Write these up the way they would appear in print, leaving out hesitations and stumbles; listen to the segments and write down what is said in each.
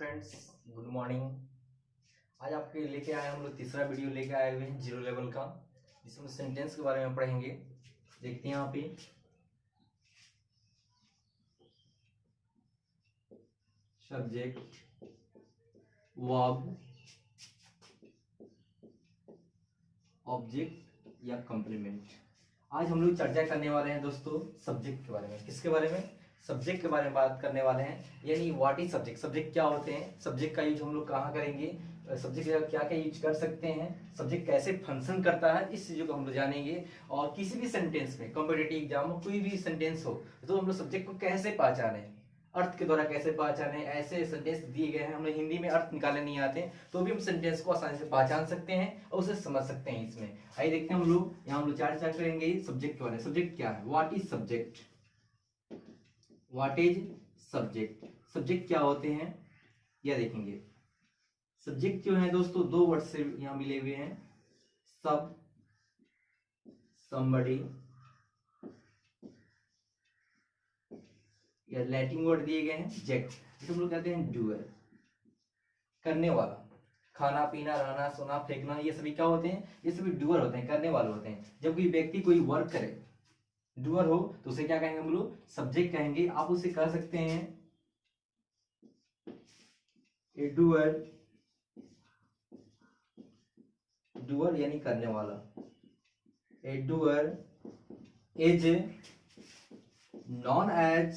Friends, good morning. आज आपके लेके आए हम लोग तीसरा वीडियो लेके आए हुए हैं जीरो लेवल का, जिसमें सेंटेंस के बारे में पढ़ेंगे। देखते हैं यहाँ पे सब्जेक्ट, वर्ब, ऑब्जेक्ट या कॉम्प्लीमेंट। आज हम लोग चर्चा करने वाले हैं दोस्तों सब्जेक्ट के बारे में। किसके बारे में? सब्जेक्ट के बारे में बात करने वाले हैं, यानी व्हाट इज सब्जेक्ट, सब्जेक्ट क्या होते हैं, सब्जेक्ट का यूज हम लोग कहाँ करेंगे, सब्जेक्ट का क्या क्या यूज कर सकते हैं, सब्जेक्ट कैसे फंक्शन करता है, इस चीजों को हम लोग जानेंगे। और किसी भी सेंटेंस में, कॉम्पिटिटिव एग्जाम में कोई भी सेंटेंस हो तो हम लोग सब्जेक्ट को कैसे पहचाने, अर्थ के द्वारा कैसे पहचाने। ऐसे सेंटेंस दिए गए हैं, हमें हिंदी में अर्थ निकालने नहीं आते तो भी हम सेंटेंस को आसानी से पहचान सकते हैं और उसे समझ सकते हैं। इसमें आइए देखते हैं हम लोग यहाँ हम लोग चर्चा करेंगे सब्जेक्ट के बारे में। सब्जेक्ट क्या है? What is subject, what is subject, subject क्या होते हैं यह देखेंगे। सब्जेक्ट जो है दोस्तों दो वर्ड से यहाँ मिले हुए हैं, सब, somebody, या लैटिन वर्ड दिए गए हैं जेक्ट, जिसे हम लोग कहते हैं डूअर, करने वाला। खाना पीना, रहना, सोना, फेंकना, ये सभी क्या होते हैं? ये सभी डूअर होते हैं, करने वाले होते हैं। जब कोई व्यक्ति कोई वर्क करे, डूअर हो, तो उसे क्या कहेंगे हम लोग? सब्जेक्ट कहेंगे। आप उसे कह सकते हैं ए डूअर, डूअर यानी करने वाला। A doer is known as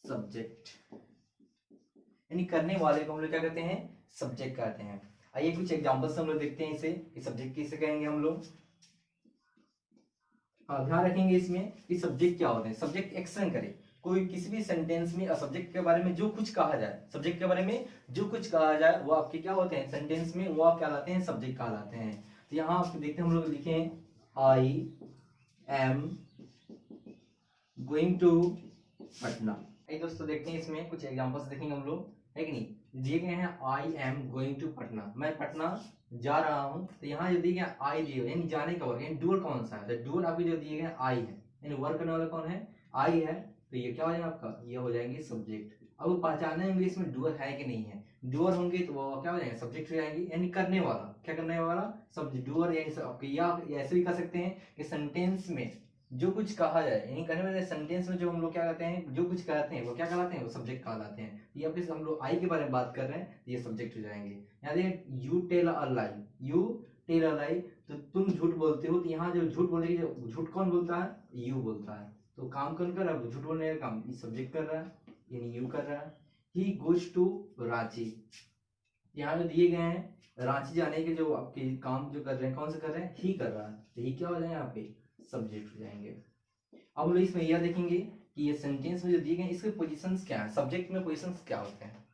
subject, यानी करने वाले को हम लोग क्या कहते हैं? सब्जेक्ट कहते हैं। आइए कुछ एग्जांपल्स हम लोग देखते हैं इसे, कि सब्जेक्ट किसे कहेंगे हम लोग। हाँ, ध्यान रखेंगे इसमें कि सब्जेक्ट क्या होते हैं। सब्जेक्ट एक्शन करे, कोई किसी भी सेंटेंस में सब्जेक्ट के बारे में जो कुछ कहा जाए, सब्जेक्ट के बारे में जो कुछ कहा जाए वो आपके क्या होते हैं सेंटेंस में, वो आप क्या कहलाते हैं? सब्जेक्ट कहलाते हैं। तो यहाँ आप देखते हैं हम लोग लिखे I am going to Patna. दोस्तों देखते हैं इसमें कुछ एग्जांपल्स देखेंगे हम लोग, है कि नहीं। दिए गए हैं I am going to Patna, मैं पटना जा रहा हूँ। तो यहाँ जो दिए गए आई दिए हुए यानी जाने का वर्क, यानी डूअर कौन सा है? तो डूअर आपके जो दिए गए आई है, यानी वर्क करने वाला कौन है? आई है। तो ये क्या हो जाएगा आपका? ये हो जाएंगे सब्जेक्ट। अब पहचाने होंगे इसमें डूअर है कि नहीं है। डूअर होंगे तो वो क्या हो जाएंगे? सब्जेक्ट हो जाएंगे, यानी करने वाला। क्या करने वाला? सब्जेक्ट, डूअर यानी आपके। या ऐसे भी कह सकते हैं कि सेंटेंस में जो कुछ कहा जाए, यानी कहने वाले सेंटेंस में जो हम लोग क्या कहते हैं, जो कुछ कहते हैं वो क्या कहलाते हैं? वो सब्जेक्ट कहलाते हैं। या फिर हम लोग आई के बारे में बात कर रहे हैं, ये सब्जेक्ट हो जाएंगे। यहाँ देखिए you tell a lie, you tell a lie, तो तुम झूठ बोलते हो। तो यहाँ जो झूठ बोलने की, जो झूठ कौन बोलता है? यू बोलता है। तो काम कौन कर रहा है? झूठ बोलने का काम सब्जेक्ट कर रहा है, यानी यू कर रहा है। ही गोज टू रांची, यहाँ जो दिए गए हैं रांची जाने के जो आपके काम जो कर रहे हैं, कौन से कर रहे हैं? ही कर रहा है। तो ही क्या हो जाएगा? यहाँ पे सब्जेक्ट हो जाएंगे। अब लोग इसमें यह देखेंगे कि ये सेंटेंस में जो दिए गए इसके पोजीशंस क्या है, सब्जेक्ट में पोजीशंस क्या होते हैं।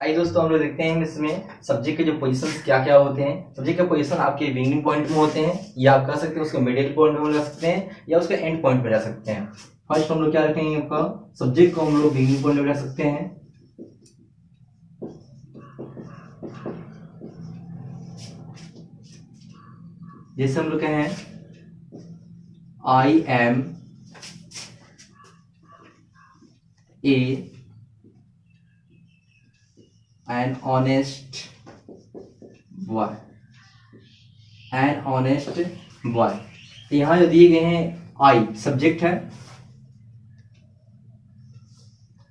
आइए दोस्तों हम लोग देखते हैं इसमें सब्जेक्ट के जो पोजीशंस क्या क्या होते हैं। सब्जेक्ट का पोजीशन आपके बिगिनिंग पॉइंट में होते हैं, या आप कह सकते हैं उसके मिडिल पॉइंट में जा सकते हैं, या उसके एंड पॉइंट में जा सकते हैं। फर्स्ट हम लोग क्या रखेंगे, आपका सब्जेक्ट को हम लोग बिगिनिंग पॉइंट में जा सकते हैं। जैसे हम लोग कहें I am an honest boy, an honest boy। तो यहाँ जो दिए गए हैं आई सब्जेक्ट है,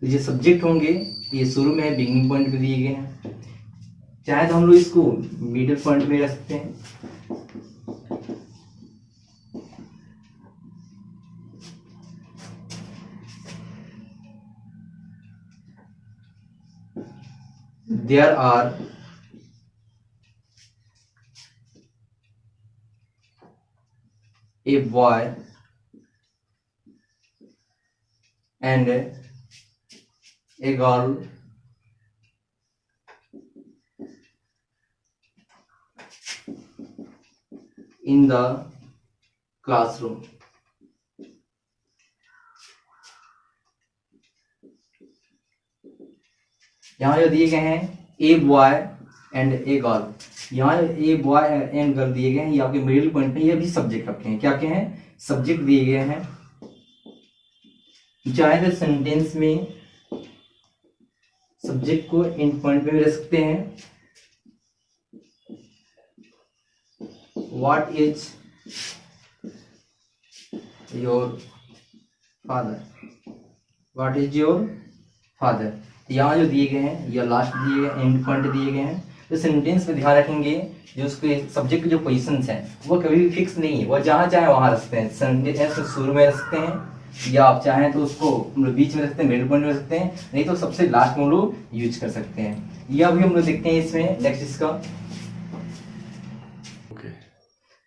तो ये सब्जेक्ट होंगे, ये शुरू में बिगिनिंग पॉइंट पे दिए गए हैं। चाहे तो हम लोग इसको मिडिल पॉइंट में रख सकते हैं। There are a boy and a girl in the classroom। यहाँ जो दिए गए हैं a boy and a girl, यहाँ ए बॉय एंड गर्ल दिए गए हैं, ये आपके मिडिल पॉइंट में, ये भी सब्जेक्ट रखे हैं। क्या क्या हैं? सब्जेक्ट दिए गए हैं। चाहे तो सेंटेंस में सब्जेक्ट को एंड पॉइंट पे भी रख सकते हैं। What is your father, what is your father. यहाँ जो दिए गए हैं या लास्ट दिए गए एंड पॉइंट दिए गए हैं, तो सेंटेंस में ध्यान रखेंगे जो उसके सब्जेक्ट के जो पोजीशंस हैं वो कभी भी फिक्स नहीं है, वो जहाँ चाहे वहाँ रख सकते हैं। सेंटेंस को शुरू में रख सकते हैं या आप चाहें तो उसको बीच में रख सकते हैं, मिडिल पॉइंट में रख सकते हैं, नहीं तो सबसे लास्ट में हम लोग यूज कर सकते हैं। यह भी हम लोग देखते हैं इसमें नेक्स्ट इसका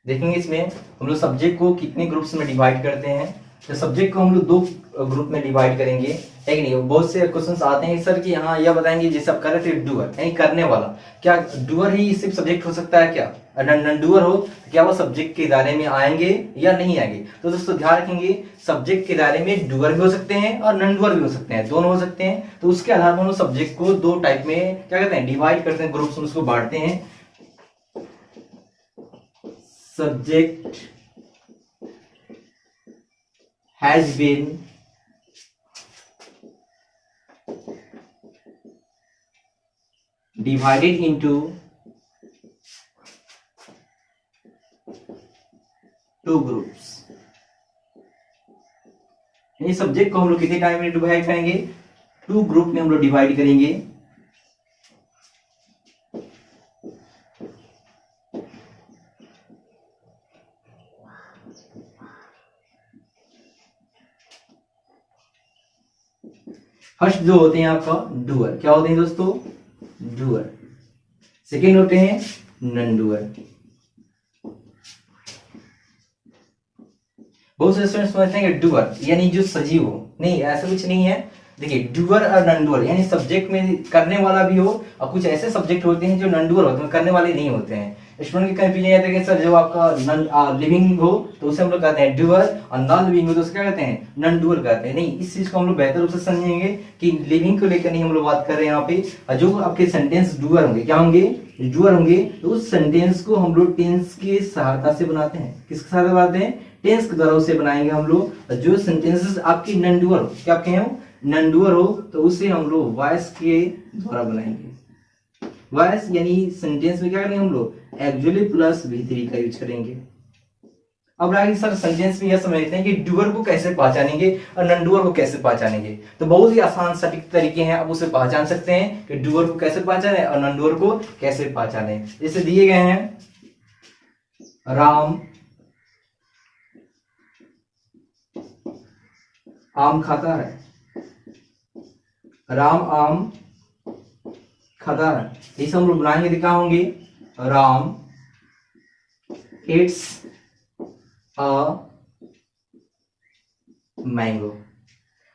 देखेंगे। इसमें हम लोग सब्जेक्ट को कितने ग्रुप्स में डिवाइड करते हैं। तो सब्जेक्ट को हम लोग 2 ग्रुप में डिवाइड करेंगे, है कि नहीं। बहुत से क्वेश्चंस आते हैं सर कि यहाँ यह बताएंगे जैसे आप कर रहे थे डूअर यानी करने वाला, क्या डूअर ही सिर्फ सब्जेक्ट हो सकता है क्या? नॉन डूअर हो तो क्या वो सब्जेक्ट के दायरे में आएंगे या नहीं आएंगे? तो दोस्तों ध्यान रखेंगे सब्जेक्ट के दायरे में डूअर भी हो सकते हैं और नॉन डूअर भी हो सकते हैं, दोनों हो सकते हैं। तो उसके आधार पर हम लोग सब्जेक्ट को 2 टाइप में क्या कहते हैं डिवाइड करते हैं, ग्रुप्स में उसको बांटते हैं। Subject has been divided into 2 groups। यानी सब्जेक्ट को हम लोग कितने टाइम में डिवाइड करेंगे? 2 ग्रुप में हम लोग डिवाइड करेंगे। फर्स्ट जो होते हैं आपका डूअर, क्या होते हैं दोस्तों? डूअर। सेकेंड होते हैं नॉन डूअर। बहुत से स्टूडेंट्स समझते हैं कि डूअर यानी जो सजीव हो, नहीं ऐसा कुछ नहीं है। देखिए डूअर और नॉन डूअर यानी सब्जेक्ट में करने वाला भी हो और कुछ ऐसे सब्जेक्ट होते हैं जो नॉन डूअर होते हैं, करने वाले नहीं होते हैं। स्टूडेंट की कंफ्यूजन ये है कि सर जब आपका नॉन लिविंग हो तो उसे हम लोग कहते हैं डूअर और नॉन लिविंग हो तो उसे क्या कहते हैं? नॉन डूअर कहते हैं। नहीं, इस चीज को हम लोग बेहतर रूप से समझेंगे कि लिविंग को लेकर नहीं हम लोग बात कर रहे हैं यहाँ पे। जो आपके सेंटेंस डूअर होंगे, क्या होंगे? डूअर होंगे। तो उस सेंटेंस को हम लोग टेंस की सहायता से बनाते हैं। किसकी सहायता बनाते हैं? टेंस के द्वारा उसे बनाएंगे हम लोग। जो सेंटेंसेस आपकी नॉन डूअर हो, क्या आप कहें नॉन डूअर हो, तो उसे हम लोग वॉइस के द्वारा बनाएंगे। वॉइस यानी सेंटेंस में क्या करेंगे हम लोग? एक्चुअली प्लस V3 का यूज करेंगे। अब आगे सर सेंटेंस में यह समझते हैं कि डूअर को कैसे पहचानेंगे और नॉन डूअर को कैसे पहचानेंगे। तो बहुत ही आसान सटीक तरीके हैं, आप उसे पहचान सकते हैं कि डूअर को कैसे पहचाने और नॉन डूअर को कैसे पहचाने। जैसे दिए गए हैं राम आम खाता है, राम आम खाता है। इसे हम लोग बनाएंगे तो क्या होंगे? Ram it's a mango,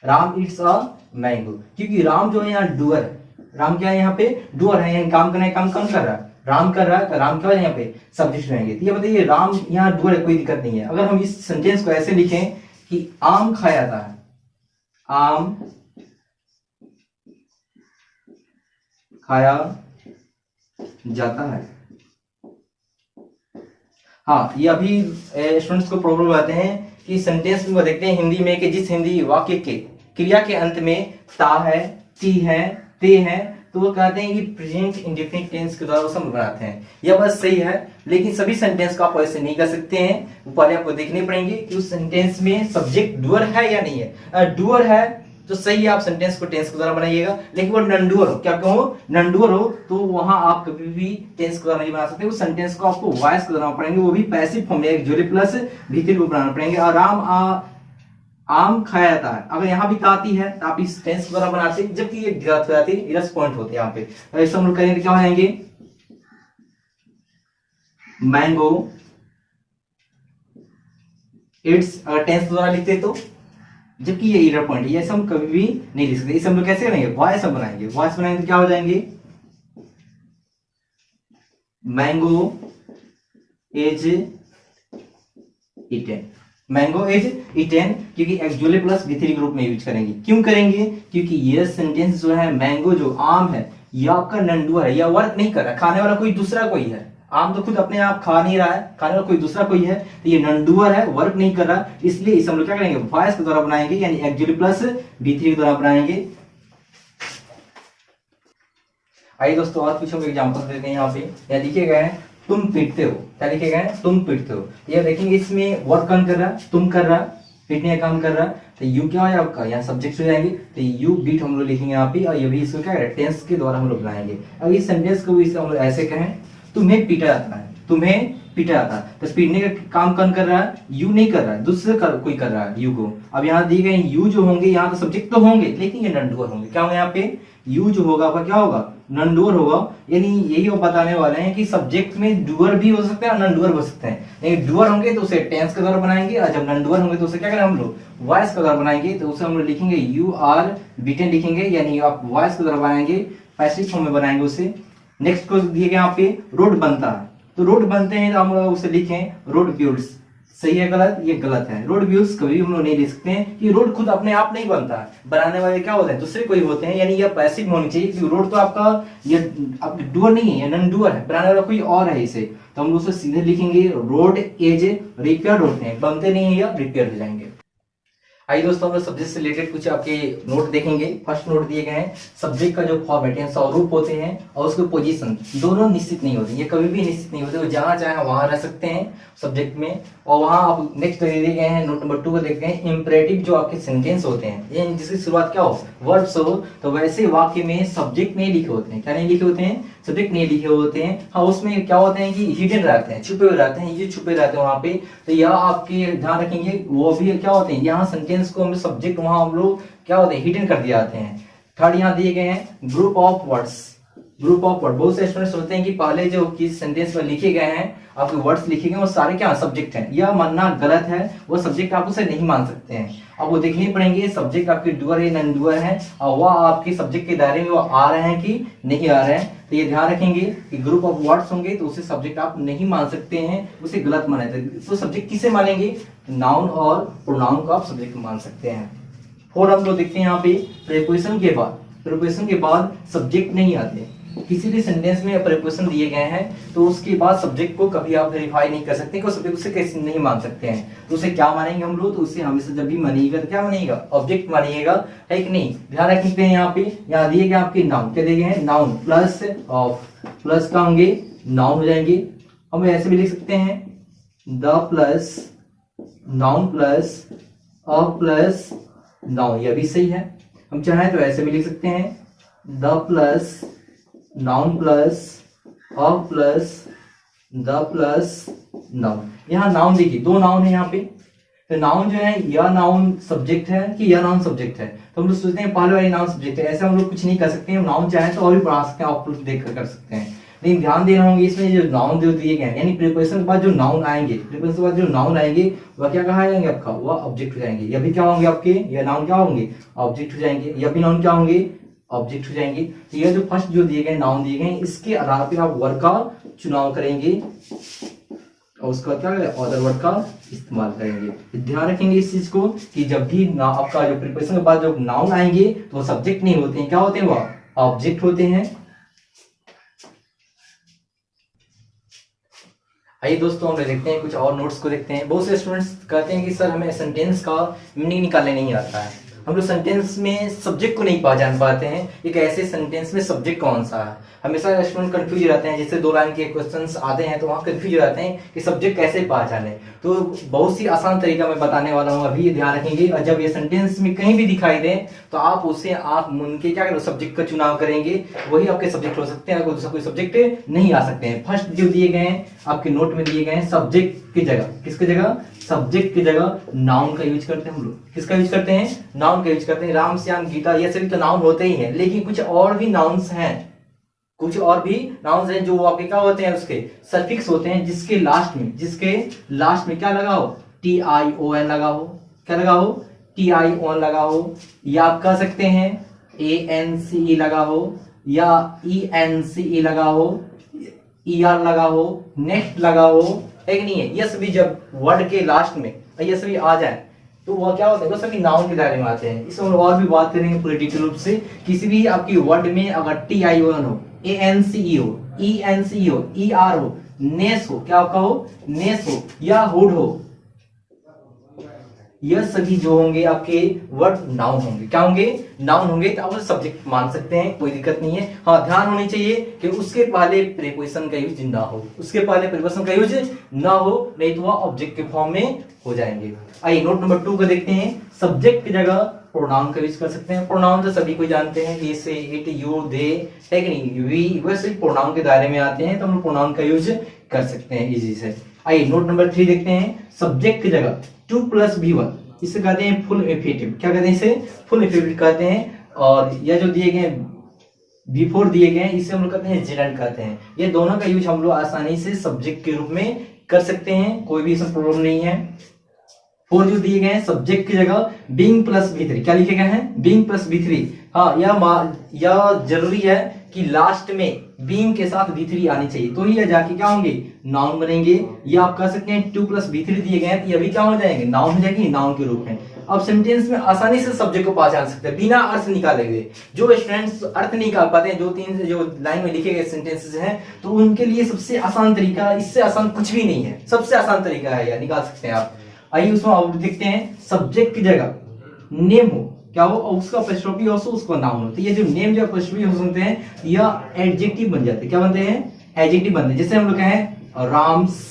Ram it's a mango. क्योंकि राम जो है यहाँ डूअर, राम क्या है यहाँ पे? डूअर है, यानी काम करना है, काम कौन कर रहा है? राम कर रहा है। तो राम क्या है यहाँ पे? सब्जेक्ट रहेंगे। तो ये बताइए राम यहाँ डूअर है, कोई दिक्कत नहीं है। अगर हम इस सेंटेंस को ऐसे लिखें कि आम खाया जाता है, आम खाया जाता है। हाँ, ये अभी स्टूडेंट्स को प्रॉब्लम आते हैं कि सेंटेंस में देखते हैं हिंदी में कि जिस हिंदी वाक्य के क्रिया के अंत में ता है, ती है, ते है, तो वो कहते हैं कि प्रेजेंट इंडेफिनिट टेंस के द्वारा हम बनाते हैं। यह बात सही है, लेकिन सभी सेंटेंस को आप ऐसे नहीं कर सकते हैं। वो पहले आपको देखने पड़ेंगे कि उस सेंटेंस में सब्जेक्ट डूअर है या नहीं है। डूअर है तो सही है, आप सेंटेंस को टेंस के द्वारा बनाइएगा। लेकिन वो नॉन डूअर हो, क्या कहूँ? नॉन डूअर हो तो वहां आप कभी भी टेंस के द्वारा नहीं बना सकते। उस सेंटेंस को आपको वॉइस के द्वारा पड़ेंगे, वो भी पैसिव फॉर्म में एक्चुअली प्लस V3 को बनाना पड़ेंगे। और राम आम खाया जाता है, अगर यहाँ भी ताती है तो आप इस टेंस के द्वारा बनाते हैं, जबकि ये गलत हो जाती है, इरस पॉइंट होते हैं यहाँ पे। तो ऐसा हम लोग करेंगे क्या हो जाएंगे? मैंगो इट्स टेंस के द्वारा लिखते तो, जबकि ये एरर पॉइंट है, ये हम कभी भी नहीं लिख सकते। इसे हम लोग कैसे करेंगे? वॉइस हम बनाएंगे। वॉइस बनाएंगे तो क्या हो जाएंगे? Mango is eaten, mango is eaten, क्योंकि एक्चुअली प्लस V3 ग्रुप में यूज करेंगे। क्यों करेंगे? क्योंकि ये सेंटेंस जो है मैंगो जो आम है, ये आपका नॉन डूअर है, यह वर्क नहीं कर रहा, खाने वाला कोई दूसरा कोई है। आम तो खुद अपने आप खा नहीं रहा है, खाने वाला कोई दूसरा कोई है, तो ये नॉन डूअर है, वर्क नहीं कर रहा, इसलिए इसे हम लोग क्या करेंगे, वॉइस के द्वारा बनाएंगे, यानी एक्चुअली प्लस V3 के द्वारा बनाएंगे। आइए दोस्तों और कुछ हम एग्जांपल देते हैं यहाँ पे। यह लिखे गए हैं तुम पीटते हो, क्या लिखे गए हैं, तुम पीटते हो। ये देखेंगे इसमें वर्क कौन कर रहा है, तुम कर रहा है, पीटने का काम कर रहा है, तो यू क्या है आपका, यहाँ सब्जेक्ट हो जाएंगे, तो यू बीट हम लोग लिखेंगे यहाँ पे, और ये भी इसको क्या है, टेंस के द्वारा हम लोग बनाएंगे। अब इस सेंटेंस को भी हम लोग ऐसे कहें, तुम्हें पीटा जाता है, तुम्हें पीटा जाता है, तो पीटने का काम कौन कर रहा है, यू नहीं कर रहा है, दूसरे कोई कर रहा है यू को। अब यहाँ दिए गए यू जो होंगे, यहाँ तो सब्जेक्ट तो होंगे, लेकिन ये नॉन डूअर होंगे। क्या होंगे यहाँ पे, यू जो होगा आपका क्या होगा, नॉन डूअर होगा। यानी यही वो बताने वाले हैं कि सब्जेक्ट में डूअर भी हो सकते हैं और नॉन डूअर हो सकते हैं। लेकिन डूअर होंगे तो उसे टेंस के द्वारा बनाएंगे, और जब नॉन डूअर होंगे तो उसे क्या करें हम लोग, वॉइस के द्वारा बनाएंगे। तो उसे हम लोग लिखेंगे यू आर बीटन लिखेंगे, यानी आप वॉइस के द्वारा बनाएंगे, पैसिव फॉर्म में बनाएंगे उसे। नेक्स्ट को दिए गए यहाँ पे रोड बनता है, तो रोड बनते हैं तो हम लोग उसे लिखें रोड बिल्ड्स। सही है गलत, ये गलत है। रोड बिल्ड्स कभी हम लोग नहीं लिख सकते हैं कि रोड खुद अपने आप नहीं बनता है, बनाने वाले क्या होते हैं, दूसरे कोई होते हैं। यानी यह पैसिव होनी चाहिए कि रोड तो आपका ये डूअर नहीं है, ये नॉन डूअर है, बनाने वाला कोई और है इसे। तो हम लोग उसे सीधे लिखेंगे रोड एज रिपेयर होते हैं, बनते नहीं है या रिपेयर हो जाएंगे। आइए दोस्तों हम लोग सब्जेक्ट से रिलेटेड कुछ आपके नोट देखेंगे। फर्स्ट नोट दिए गए हैं, सब्जेक्ट का जो फॉर्मेट है, स्वरूप होते हैं और उसके पोजीशन दोनों निश्चित नहीं होते, ये कभी भी निश्चित नहीं होते, वो जहाँ चाहे वहां रह सकते हैं सब्जेक्ट में। और वहां आप नेक्स्ट दिए गए हैं, नोट नंबर 2 को देखते हैं, इंपरेटिव जो आपके सेंटेंस होते हैं, ये जिसकी शुरुआत क्या हो, वर्ब से हो, तो वैसे वाक्य में सब्जेक्ट नहीं लिखे होते हैं। क्या नहीं लिखे होते हैं, सब्जेक्ट नहीं लिखे होते हैं। हाँ, उसमें क्या होते हैं कि हिडन रहते हैं, छुपे हुए रहते हैं, ये छुपे रहते हैं वहां पे। तो यह आपके ध्यान रखेंगे, वो भी क्या होते हैं, यहाँ सेंटेंस को हम सब्जेक्ट वहां हम लोग क्या होते हैं, हिडन कर दिए जाते हैं। थर्ड यहाँ दिए गए हैं group of words, group of word. बहुत से स्टूडेंट सोचते हैं कि पहले जो किस सेंटेंस में लिखे गए हैं आपके वर्ड्स लिखे गए वो सारे क्या सब्जेक्ट हैं, यह मानना गलत है। वो सब्जेक्ट आप उसे नहीं मान सकते हैं, अब वो देखने पड़ेंगे सब्जेक्ट आपके डूअर है नॉन डूअर है, और वह आपके सब्जेक्ट के दायरे में वो आ रहे हैं कि नहीं आ रहे हैं। तो ये ध्यान रखेंगे कि ग्रुप ऑफ वर्ड्स होंगे तो उसे सब्जेक्ट आप नहीं मान सकते हैं, उसे गलत माना जाता है। तो सब्जेक्ट किसे मानेंगे, नाउन और प्रोनाउन को आप सब्जेक्ट मान सकते हैं। और हम लोग देखते हैं यहाँ पे प्रीपोजिशन के बाद, प्रीपोजिशन के बाद सब्जेक्ट नहीं आते। किसी भी सेंटेंस में प्रीपोजिशन दिए गए हैं तो उसके बाद सब्जेक्ट को कभी आप वेरीफाई नहीं कर सकते, कि सब्जेक्ट उसे कैसे नहीं मान सकते हैं। तो उसे क्या मानेंगे हम लोग, तो उसे हमेशा जब भी मानिएगा तो क्या मानिएगा, ऑब्जेक्ट मानिएगा, है कि नहीं। ध्यान रखते हैं यहाँ पे, यहाँ दिए गए आपके नाउन, क्या दिए गए हैं, नाउन प्लस ऑफ, प्लस का होंगे नाउन हो जाएंगे। हम ऐसे भी लिख सकते हैं the plus noun plus of plus noun, यह भी सही है। हम चाहें तो ऐसे भी लिख सकते हैं the plus noun plus of plus the plus noun. यहाँ नाउन देखिए, दो नाउन है यहाँ पे, तो नाउन जो है या नाउन सब्जेक्ट है कि या नाउन सब्जेक्ट है। तो हम लोग सोचते हैं पहले वाली नाउन सब्जेक्ट है, ऐसे हम लोग कुछ नहीं कर सकते हैं। नाउन चाहे तो और भी बढ़ा सकते हैं, आप लोग देख कर सकते हैं, लेकिन ध्यान देना होंगे इसमें जो नाउन जो दिए गए हैं, यानी प्रीपोजिशन के बाद जो नाउन आएंगे, प्रीपोजिशन के बाद जो नाउन आएंगे वह क्या कहा जाएंगे आपका, वह ऑब्जेक्ट हो जाएंगे। यह भी क्या होंगे आपके, यह नाउन क्या होंगे, ऑब्जेक्ट हो जाएंगे। यह भी नाउन क्या होंगे, ऑब्जेक्ट हो जाएंगे। तो यह जो फर्स्ट जो दिए गए नाउन दिए गए इसके आधार पर आप वर्ड का चुनाव करेंगे और उसका क्या अदर वर्ड का इस्तेमाल करेंगे। ध्यान रखेंगे इस चीज को कि जब भी आपका जो प्रीपोजिशन के बाद जो नाउन आएंगे तो वो सब्जेक्ट नहीं होते हैं, क्या होते हैं, वह ऑब्जेक्ट होते हैं। आइए दोस्तों हम देखते हैं कुछ और नोट्स को देखते हैं। बहुत से स्टूडेंट्स कहते हैं कि सर हमें सेंटेंस का मीनिंग निकालने नहीं आता है, हम लोग सेंटेंस में सब्जेक्ट को नहीं पहचान पाते हैं, एक ऐसे सेंटेंस में सब्जेक्ट कौन सा है। हमेशा स्टूडेंट कंफ्यूज रहते हैं, जैसे 2 लाइन के क्वेश्चंस आते हैं तो वहाँ कंफ्यूज रहते हैं कि सब्जेक्ट कैसे पहचाने। तो बहुत सी आसान तरीका मैं बताने वाला हूँ अभी, ध्यान रखेंगे। और जब ये सेंटेंस में कहीं भी दिखाई दे तो आप उसे आप उनके क्या करें, सब्जेक्ट का चुनाव करेंगे, वही आपके सब्जेक्ट हो सकते हैं, दूसरा कोई सब्जेक्ट नहीं आ सकते हैं। फर्स्ट जो दिए गए हैं आपके नोट में दिए गए हैं, सब्जेक्ट की जगह, किसकी जगह, सब्जेक्ट की जगह नाउन का यूज करते हैं हम लोग। किसका यूज करते हैं, नाउन का यूज करते हैं। राम श्याम गीता ये सभी तो नाउन होते ही हैं, लेकिन कुछ और भी नाउन्स हैं, कुछ और भी नाउन्स हैं जो आपके क्या होते हैं, उसके सफिक्स होते हैं, जिसके लास्ट में क्या लगा हो, TION लगा हो, क्या लगा हो, TION लगा हो, या आप कह सकते हैं ANCE लगा हो, या ENCE लगा हो, ER लगा हो, नेक्स्ट लगा हो, है कि नहीं है। ये सभी जब वर्ड के लास्ट में ये सभी आ जाए तो वो क्या होता है, वो सभी नाउन के दायरे में आते हैं। इसमें और भी बात करेंगे पूरे डिटेल रूप से। किसी भी आपकी वर्ड में अगर TION हो, ANCE हो, ENCE हो, ER हो, नेस हो, क्या कहो, नेस हो या हुड हो, यह सभी जो होंगे आपके वर्ड नाउन होंगे। क्या होंगे, नाउन होंगे, तो आप उसे सब्जेक्ट मान सकते हैं, कोई दिक्कत नहीं है। हाँ, ध्यान होनी चाहिए कि उसके पहले प्रीपोजिशन का यूज ना हो, उसके पहले प्रीपोजिशन का यूज ना हो, नहीं तो वह ऑब्जेक्ट के फॉर्म में हो जाएंगे। आइए नोट नंबर 2 को देखते हैं। सब्जेक्ट की जगह प्रोनाउन का यूज कर सकते हैं। प्रोनाउन तो सभी को जानते हैं, ही से, इट, यू, दे, है कि नहीं, वी, वैसे प्रोनाउन के दायरे में आते हैं, तो हम प्रोनाउन का यूज कर सकते हैं इजी से। आइए नोट नंबर 3 देखते हैं। सब्जेक्ट की जगह 2 + B1, इसे कहते हैं फुल एफिनेटिव। क्या कहते हैं इसे, फुल एफिनेटिव कहते हैं। और यह जो दिए गए बिफोर दिए गए हैं, इसे हम लोग कहते हैं जेरेंट कहते हैं। ये दोनों का यूज हम लोग आसानी से सब्जेक्ट के रूप में कर सकते हैं, कोई भी इसमें प्रॉब्लम नहीं है। 4 जो दिए गए हैं सब्जेक्ट की जगह बीइंग + B3, क्या लिखे गए हैं, बीइंग + B3। हाँ, यह जरूरी है कि लास्ट में बीइंग के साथ B3 आनी चाहिए, तो ये जाके क्या होंगे, नाउन बनेंगे। ये आप कह सकते हैं 2 + B3 दिए गए हैं, तो ये भी क्या हो जाएंगे, नाउन हो जाएंगे, नाउन के रूप में। अब सेंटेंस में आसानी से सब्जेक्ट को पहचान सकते हैं बिना अर्थ निकालेंगे। जो स्टूडेंट्स अर्थ नहीं निकाल पाते हैं, 2-3 जो लाइन में लिखे गए सेंटेंसेस हैं, तो उनके लिए सबसे आसान तरीका, इससे आसान कुछ भी नहीं है, सबसे आसान तरीका है, यह निकाल सकते हैं आप। आइए उसमें और देखते हैं। सब्जेक्ट की जगह नेम हो, क्या हो, और उसका एपोस्ट्रोफी हो, उसका नाउन हो, तो ये जो नेम जो एपोस्ट्रोफी हो सकते हैं, यह एडजेक्टिव बन जाते हैं। क्या बनते हैं, एडजेक्टिव बनते हैं। जैसे हम लोग कहें राम्स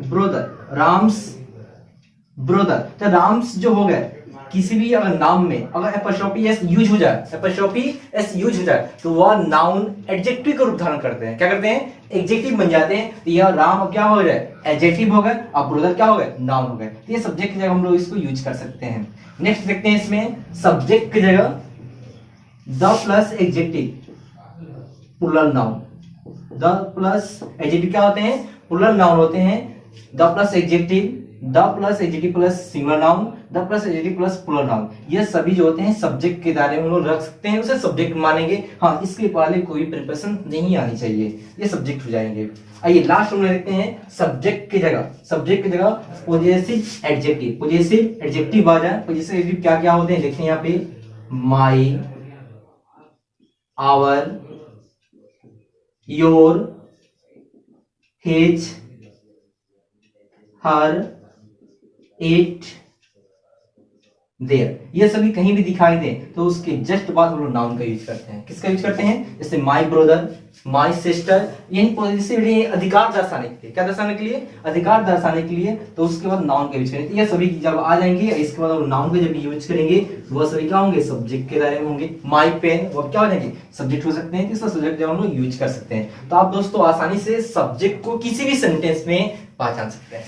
ब्रोदर, राम्स ब्रोदर, तो राम्स जो हो गए, किसी भी अगर नाम में अगर एपोस्ट्रोफी एस यूज हो जाए, एपोस्ट्रोफी एस यूज हो जाए, तो वह नाउन एडजेक्टिव का रूप धारण करते हैं। क्या करते हैं, एडजेक्टिव बन जाते हैं। तो यह राम क्या हो जाए, एडजेक्टिव हो गए, और ब्रदर क्या हो गए, नाउन हो गए। तो ये सब्जेक्ट की जगह हम लोग इसको यूज कर सकते हैं। नेक्स्ट देखते हैं, इसमें सब्जेक्ट की जगह the plus adjective plural noun, the plus adjective क्या होते हैं, प्लूरल नाउन होते हैं। The plus adjective, the plus adjective plus singular noun, the plus adjective plus plural noun, ये सभी जो होते हैं सब्जेक्ट के दायरे में हम लोग रख सकते हैं, उसे सब्जेक्ट मानेंगे। हाँ, इसके पहले कोई प्रीपोजिशन नहीं आनी चाहिए, ये सब्जेक्ट हो जाएंगे। आइए लास्ट में देखते हैं। सब्जेक्ट की जगह पॉजेसिव एडजेक्टिव, पॉजेसिव एडजेक्टिव आ जाए। पॉजेसिव एडजेक्टिव क्या क्या होते हैं, देखते हैं यहाँ पे, my, our, your, his, her, it, their, ये सभी कहीं भी दिखाई दे तो उसके जस्ट बाद हम लोग नाउन का यूज करते हैं। किसका यूज करते हैं, जैसे माई ब्रदर, माई सिस्टर, यही पॉजिटिव अधिकार दर्शाने के लिए, क्या दर्शाने के लिए, अधिकार दर्शाने के लिए, तो उसके बाद नाउन का यूज करेंगे। ये सभी जब आ जाएंगे, इसके बाद नाउन का जब यूज करेंगे, वह सभी क्या होंगे, सब्जेक्ट के दायरे में होंगे। माई पेन, वो क्या हो जाएंगे, सब्जेक्ट हो सकते हैं, इसका सब्जेक्ट जब हम लोग यूज कर सकते हैं। तो आप दोस्तों आसानी से सब्जेक्ट को किसी भी सेंटेंस में पहचान सकते हैं।